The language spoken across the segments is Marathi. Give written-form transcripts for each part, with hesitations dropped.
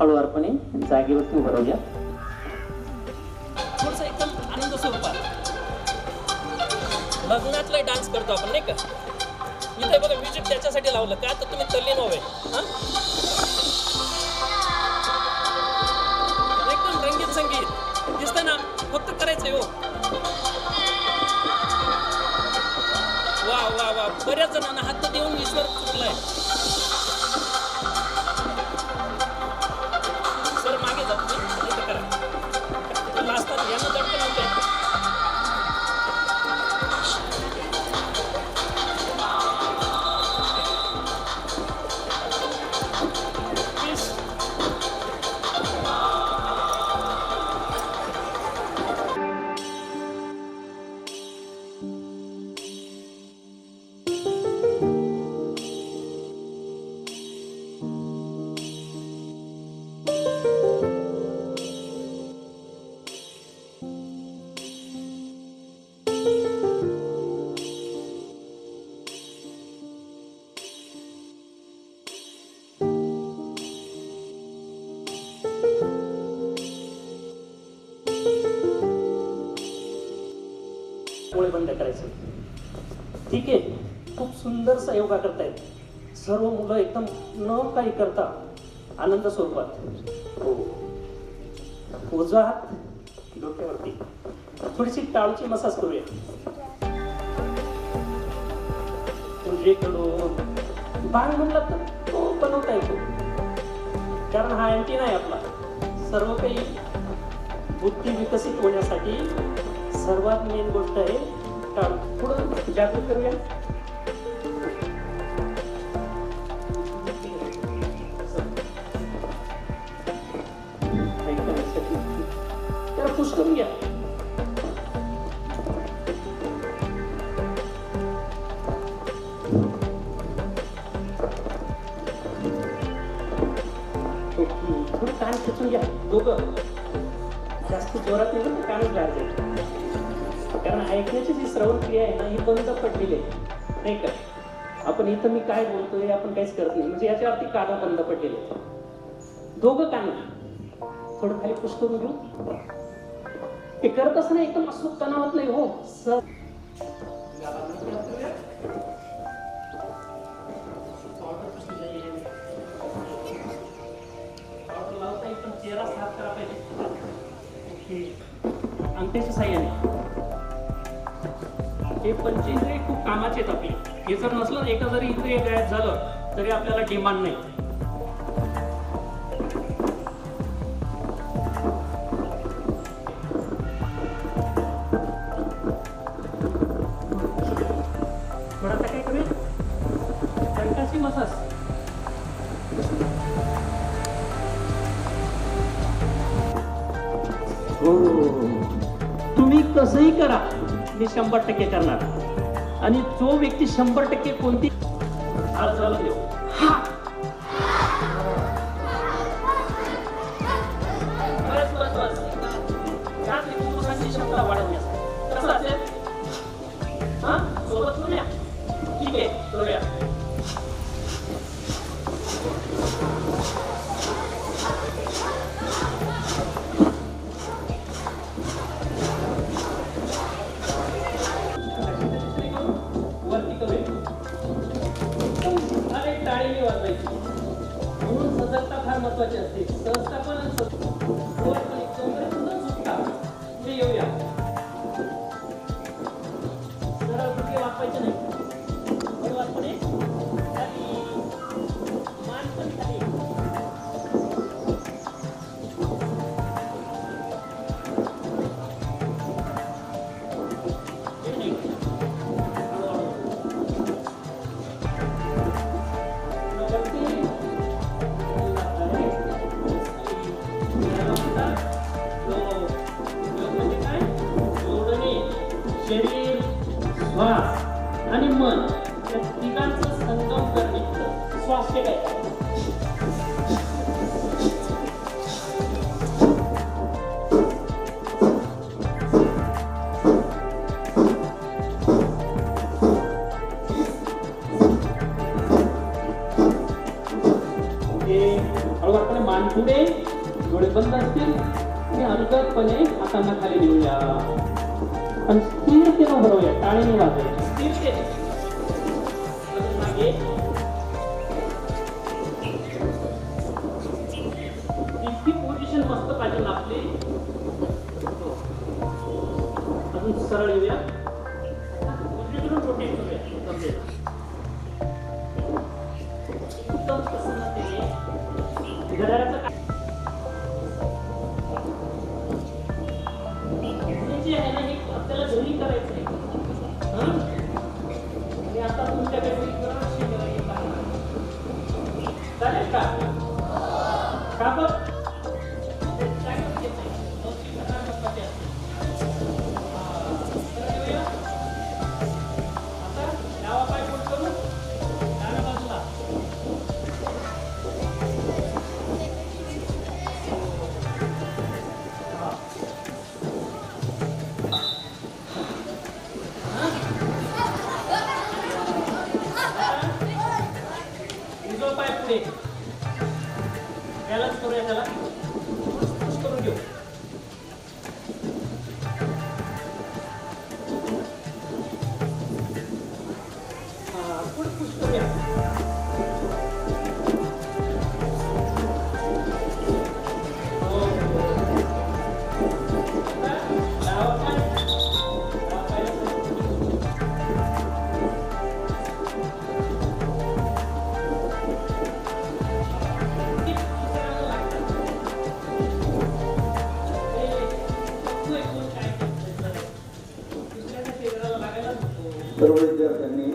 हळुवारपणे जागेवरती उभं राहूया. थोडस एकदम आनंद स्वरूपात लग्नातला डान्स करतो आपण नाही का. इथे बघा म्युझिक त्याच्यासाठी लावलं का तर तुम्ही तल्लीन व्हावे. एकदम रंगीत संगीत दिसतंय ना, फक्त करायचंय हो. वा वा वा, बऱ्याच जणांना हात देऊन ईश्वर चुकलाय. सर मागे जा तुम्ही, इथं करा. लाजतात यांना दडपण होतंय. डोळे बंद करायचे. ठीक आहे, खूप सुंदरसा योगा करतायत सर्व मुलं एकदम न काही करता आनंद स्वरूपात. हो, उजवा हात डोक्यावरती, थोडीशी टाळूची मसाज करूया. उजवीकडून बाण म्हणला तर तो बनवता येतो, कारण हा अँटी नाही आपला. सर्व काही बुद्धी विकसित होण्यासाठी सर्वात मेन गोष्ट आहे टाळू. पुढं जागृत करूया. त्याला पुश करून घ्या. थोडं कान खेचून घ्या दोघं. जास्त जोरात नाही ना, कानच बाहेर जाईल. कारण ऐकण्याची जी श्रवण क्रिया आहे ना, ही बंद पडलेली आहे नाही का. आपण इथं मी काय बोलतोय आपण काहीच करत नाही, म्हणजे याच्यावरती कानं बंद पडलेले आहेत. दोघं कान थोडं खाली पुश करून घेऊ. हे करत असताना एकदम असं तणावात नाही हो. एकदम चेहरा साफ करा पाहिजे अंगठ्याच्या साह्याने. हे पंचेंद्रिय खूप कामाचे आहेत आपले. हे जर नसलं, एका जरी इंद्रिय गायब झालं तरी आपल्याला डिमांड नाही. थोडासा काय करूया, कंठाची मसाज. हो, तुम्ही कसंही करा, मी 100% करणार. आणि जो व्यक्ती 100% कोणती हालचाल देऊ. बस बस बस, यात फुफ्फुसांची क्षमता वाढवण्यासाठी कसं असेल. हा, सोबत करूया. ठीक आहे, करूया. टाळीने वाजवायची. म्हणून सजगता फार महत्वाची असते. सहजता पण पुढे येऊया. सरळ पुढे वाजवायचे नाही, हळूवारपणे खाली, मान पण खाली. शरीर, श्वास आणि मन या तिघांचं संगम करणे. स्वास्थ्य काय. हळूवारपणे मान पुढे डोळे बंद असतील आणि अलगदपणे हातांना खाली नेऊया आणि स्थिरतेने उभं राहूया. टाळीने वाजवायची स्थिरतेने. अजून मागे. इतकी पोझिशन मस्त पाहिजे ना आपली. अजून सरळ येऊया. उजवीकडून रोटेट करूया. समजेल. एकदम प्रसन्नतेने घड्याळाचं काय हे जे आहे ना हे आपल्याला घरी करायचं आहे. हं? आणि आता तुमच्याकडे बराचसे करायचे आहे. चालेल का? का बघ? काय करते ते? दोन-तीन प्रकार महत्त्वाचे असतात. सरळ येऊया. आता डावा पाय पुढे करू. डाव्या बाजूला. उजवा पाय पुढे. बॅलन्स करूया त्याला. पुश करून घेऊ. पुढे पुश करूया. हो. आता डावा पाय. डावा पाय. सर्व विद्यार्थ्यांनी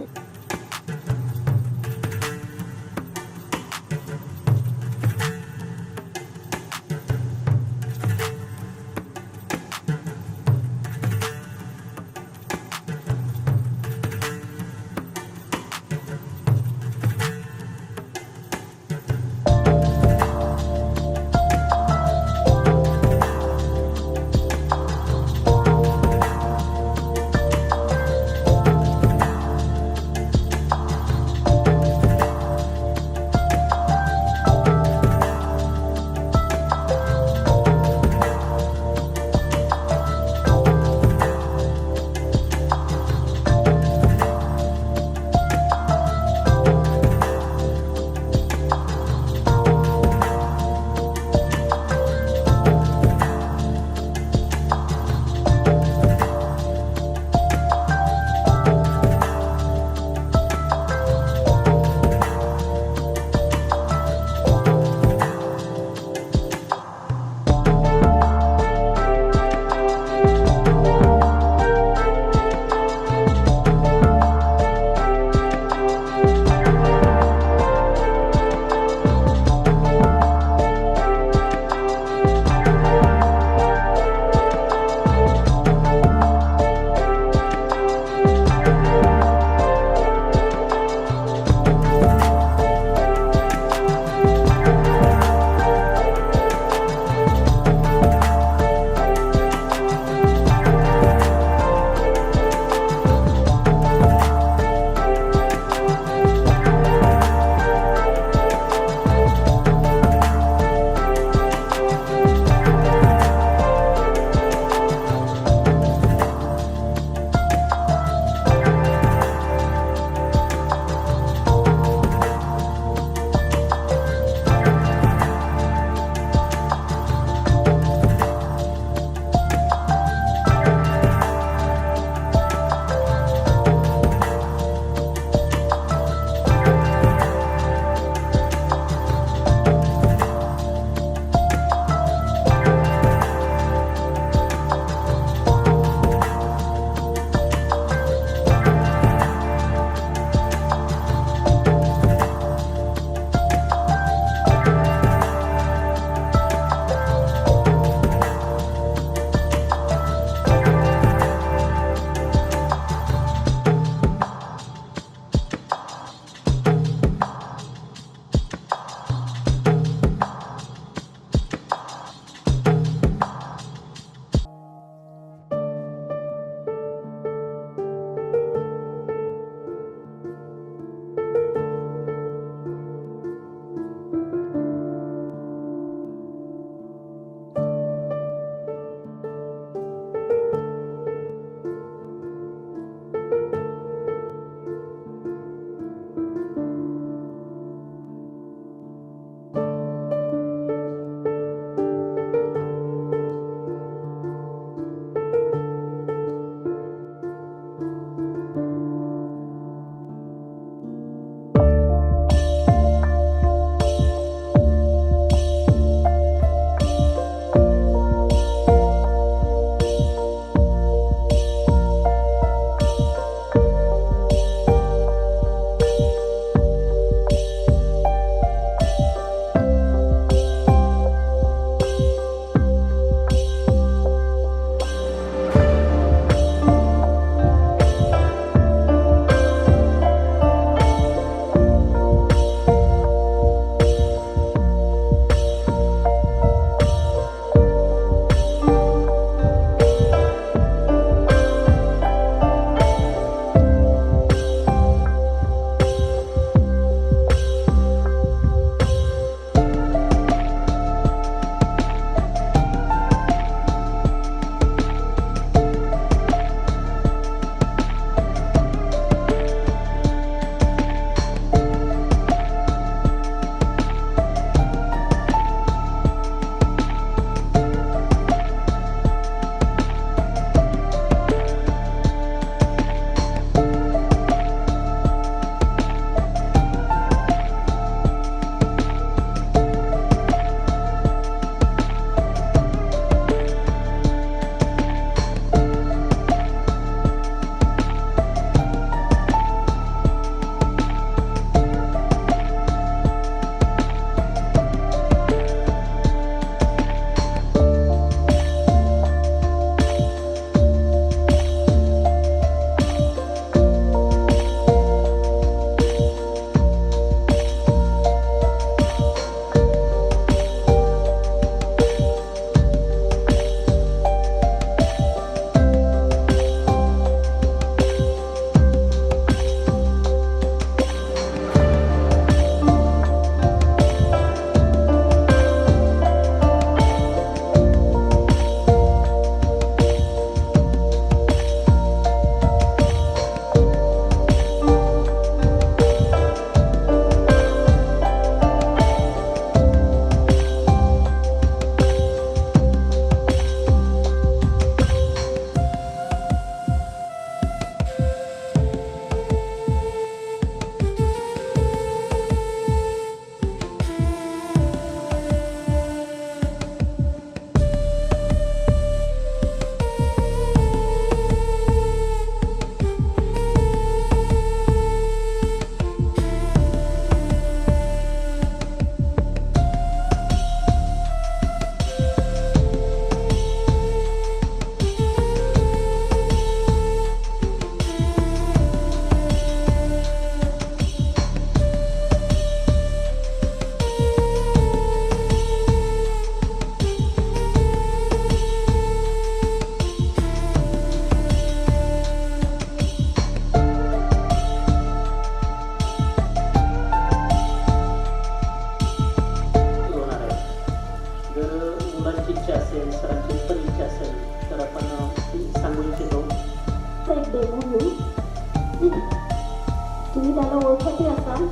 तुम्ही त्याला ओळखतही असाल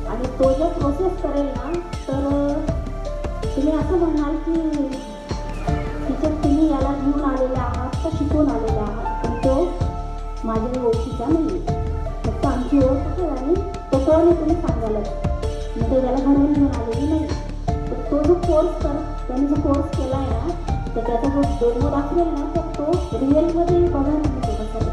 आणि तो जर प्रोसेस करेल ना तर तुम्ही असं म्हणाल की टीचर तुम्ही याला घेऊन आलेले आहात का शिकून आलेले आहात, पण तो माझ्या ओळखीचा नाही आहे, फक्त आमची ओळख असेल आणि तो कोण आहे तुम्ही सांगालच, मी तो त्याला घरून घेऊन आलेली नाही. तर तो जो त्याने जो कोर्स केला आहे ना, तर त्याचा जो डेमो दाखवेल ना, तर तो रिअलमध्ये बघायला मिळतो कसं.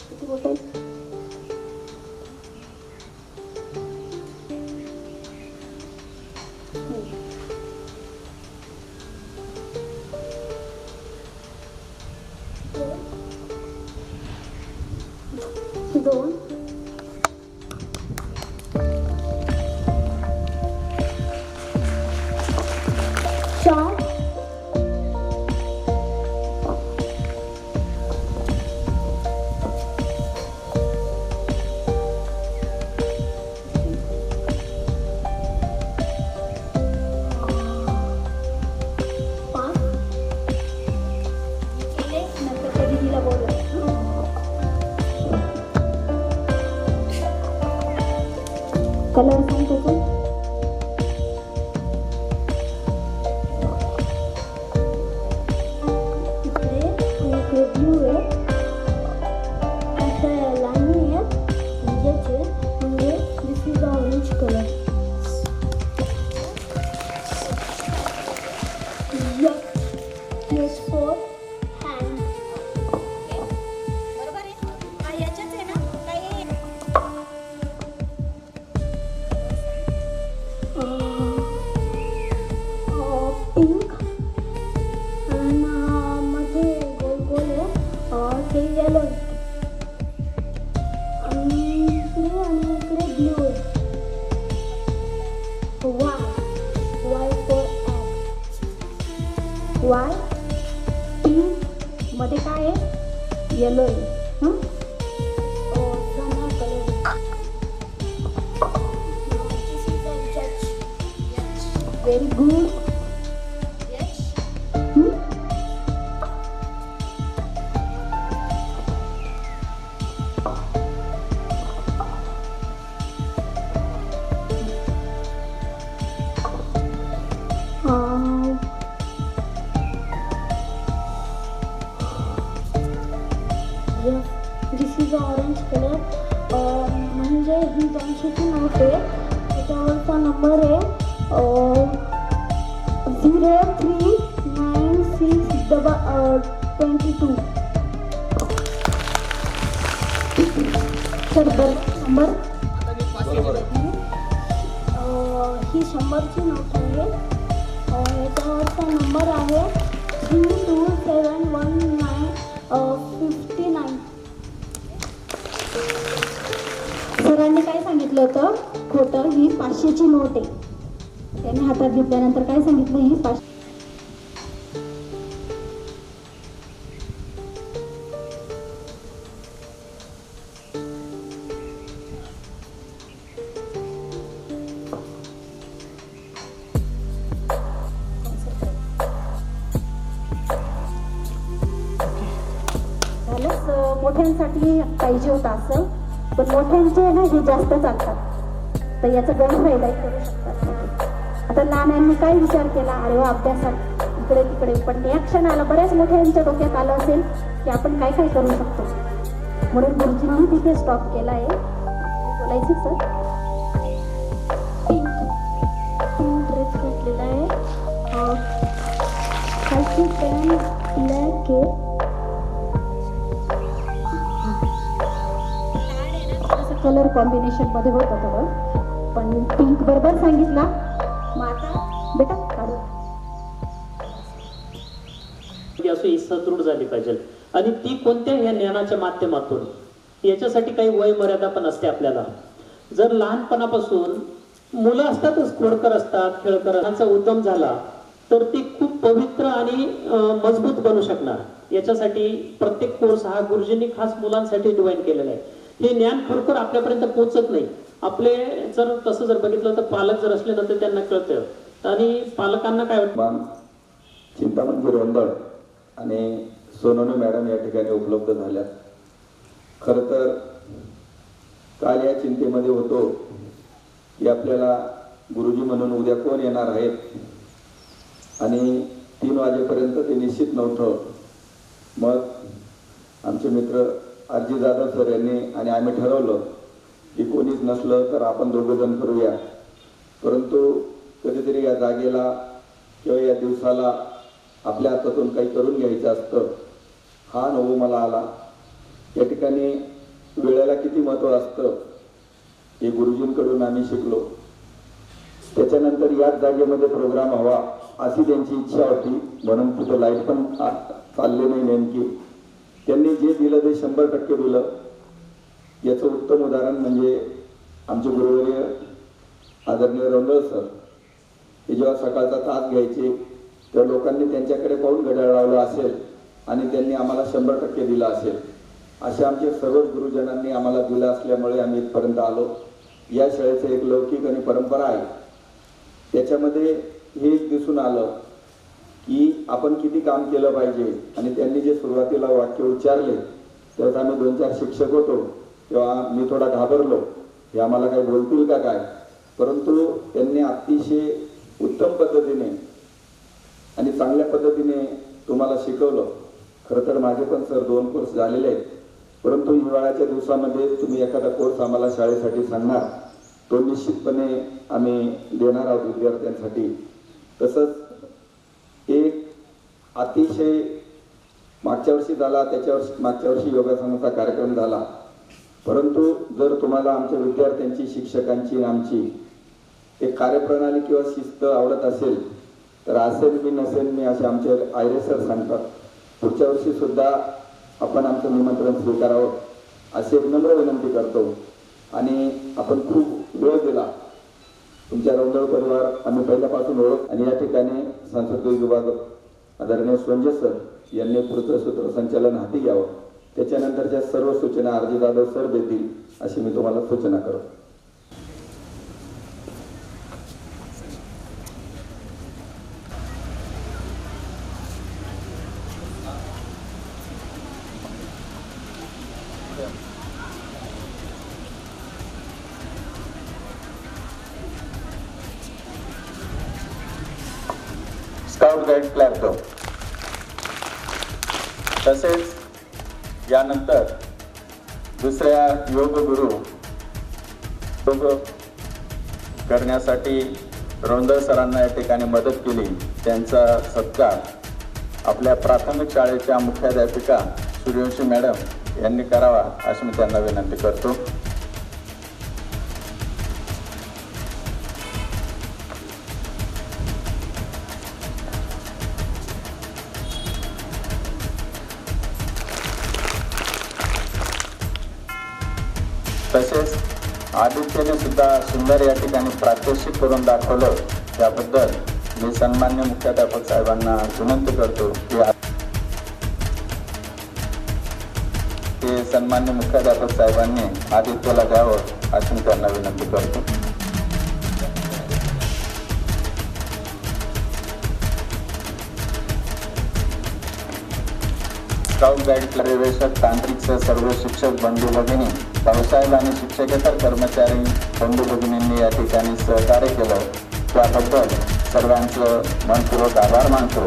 किती बोलताय? दोन. चार. पाच. केले नंतर कधी दिला बोल. कलर सांग त्याचा. इकडे एक ब्लू आहे, असं लाईनी आहे म्हणजेच म्हणजे this is orange colour. Yes for hand. बरोबर आहे. हा याच्याच आहे ना काही पिंक आणि मध्ये गोल गोल आहे ते येलो आणि इकडे ब्लू आहे. Y for Y. पिंक मध्ये काय आहे, येलो आहे. Very good. This is orange colour. म्हणजे ही 200ची नोट आहे, त्याच्यावरचा नंबर आहे 039622. सर नंबर ही 100ची नोट आहे, याच्यावरचा नंबर आहे 327159. सरांनी काय सांगितलं होतं खोटं, ही 500ची नोट आहे. त्याने हातात घेतल्यानंतर काय सांगितलं, ही 500. झालंच. मोठ्यांसाठी पाहिजे होतं असं, पण मोठ्यांचे ना हे जास्त चालतात, तर याचा गैरफायदाही करू शकतात. आता लहानांनी काय विचार केला, अरे वा अभ्यासात इकडे तिकडे, पण या क्षणाला बऱ्याच मोठ्यांच्या डोक्यात आलं असेल की आपण काय काय करू शकतो, म्हणून गुरुजींनी तिथे स्टॉप केला आहे. बोलायचं सर. पिंक ड्रेस घातलेला आहे, खालची पॅन्ट ब्लॅक आहे. कलर कॉम्बिनेशन मध्ये होतं थोडं, पण पिंक बरोबर सांगितला. मग आता बेटा काढू. असं सदृढ झाली पाहिजे, आणि ती कोणत्या या ज्ञानाच्या माध्यमातून. याच्यासाठी काही वय मर्यादा पण असते आपल्याला. जर लहानपणापासून मुलं असतातच, खोडकर असतात, खेळकर, यांचा उद्गम झाला तर ती खूप पवित्र आणि मजबूत बनू शकणार. याच्यासाठी प्रत्येक कोर्स हा गुरुजींनी खास मुलांसाठी डिझाईन केलेला आहे. हे ज्ञान खरोखर आपल्यापर्यंत पोहोचत नाही. आपले जर तसं जर बघितलं तर पालक जर असले ना तर त्यांना कळतं आणि पालकांना काय वाटतं? मान चिंतामण रोंदळ आणि सोनोनी मॅडम या ठिकाणी उपलब्ध झाल्या. खरं तर काल या चिंतेमध्ये होतो की आपल्याला गुरुजी म्हणून उद्या कोण येणार आहेत आणि 3 वाजेपर्यंत ते निश्चित नव्हतं. मग आमचे मित्र आरजी जाधव सर यांनी आणि आम्ही ठरवलं की कोणीच नसलं तर आपण दोघंजण करूया. परंतु कधीतरी या जागेला किंवा या दिवसाला आपल्या हातातून काही करून घ्यायचं असतं, हा अनुभव मला आला. या ठिकाणी वेळेला किती महत्त्व असतं हे गुरुजींकडून आम्ही शिकलो. त्याच्यानंतर याच जागेमध्ये प्रोग्राम हवा अशी त्यांची इच्छा होती, म्हणून तिथं लाईट पण चालले नाही नेमकी. त्यांनी जे दिलं ते 100% दिलं. याचं उत्तम उदाहरण म्हणजे आमचे गुरुवर्य आदरणीय रोंदळ सर हे जेव्हा सकाळचा तास घ्यायचे तर लोकांनी त्यांच्याकडे पाहून घड्याळ लावलं असेल आणि त्यांनी आम्हाला 100% दिलं असेल. असे आमचे सर्वच गुरुजनांनी आम्हाला दिलं असल्यामुळे आम्ही इथपर्यंत आलो. या शाळेचं एक लौकिक आणि परंपरा आहे. त्याच्यामध्ये हे दिसून आलं की आपण किती काम केलं पाहिजे. आणि त्यांनी जे सुरुवातीला वाक्य उच्चारले त्यात आम्ही 2-4 शिक्षक होतो तेव्हा मी थोडा घाबरलो हे आम्हाला काय बोलतील का काय. परंतु त्यांनी अतिशय उत्तम पद्धतीने आणि चांगल्या पद्धतीने तुम्हाला शिकवलं. खरं तर माझे पण सर 2 कोर्स झालेले आहेत, परंतु हिवाळ्याच्या दिवसामध्ये तुम्ही एखादा कोर्स आम्हाला शाळेसाठी सांगणार तो निश्चितपणे आम्ही देणार आहोत विद्यार्थ्यांसाठी. तसंच एक अतिशय मागच्या वर्षी झाला, मागच्या वर्षी योगासनाचा कार्यक्रम झाला. परंतु जर तुम्हाला आमच्या विद्यार्थ्यांची, शिक्षकांची, आमची एक कार्यप्रणाली किंवा शिस्त आवडत असेल तर असेल मी नसेल मी असे आमचे आयरे सर सांगतात. पुढच्या वर्षी सुद्धा आपण आमचं निमंत्रण स्वीकारावं अशी एक नम्र विनंती करतो. आणि आपण खूप वेळ दिला. तुमच्या रोंदळ परिवार आम्ही पहिल्यापासून ओळख. आणि या ठिकाणी सांस्कृतिक विभाग आदरणीय सोंजे सर यांनी पुढचं सूत्रसंचालन हाती घ्यावं. त्याच्यानंतरच्या सर्व सूचना आरजी जाधव सर देतील अशी मी तुम्हाला सूचना करतो. स्काउट गाईड फ्लॅग दो. तसेच यानंतर दुसऱ्या योग गुरु योग करण्यासाठी रोंदळ सरांना या ठिकाणी मदत केली. त्यांचा सत्कार आपल्या प्राथमिक शाळेच्या मुख्याध्यापिका सूर्यवंशी मॅडम यांनी करावा अशी मी त्यांना विनंती करतो. तसेच आदित्यने सुद्धा सुंदर या ठिकाणी प्रात्यक्षिक करून दाखवलं. त्याबद्दल मी सन्मान्य मुख्याध्यापक साहेबांना विनंती करतो की ते सन्मान्य मुख्याध्यापक साहेबांनी आदित्यला द्यावं अशी मी त्यांना विनंती करतो. स्काउट गाईड पर्यवेक्षक तांत्रिक सर्व शिक्षक बंधू भगिनी, भाऊसाहेब आणि शिक्षकेतर कर्मचारी बंधू भगिनींनी या ठिकाणी सहकार्य केलं त्याबद्दल सर्वांचं मनपूर्वक आभार मानतो.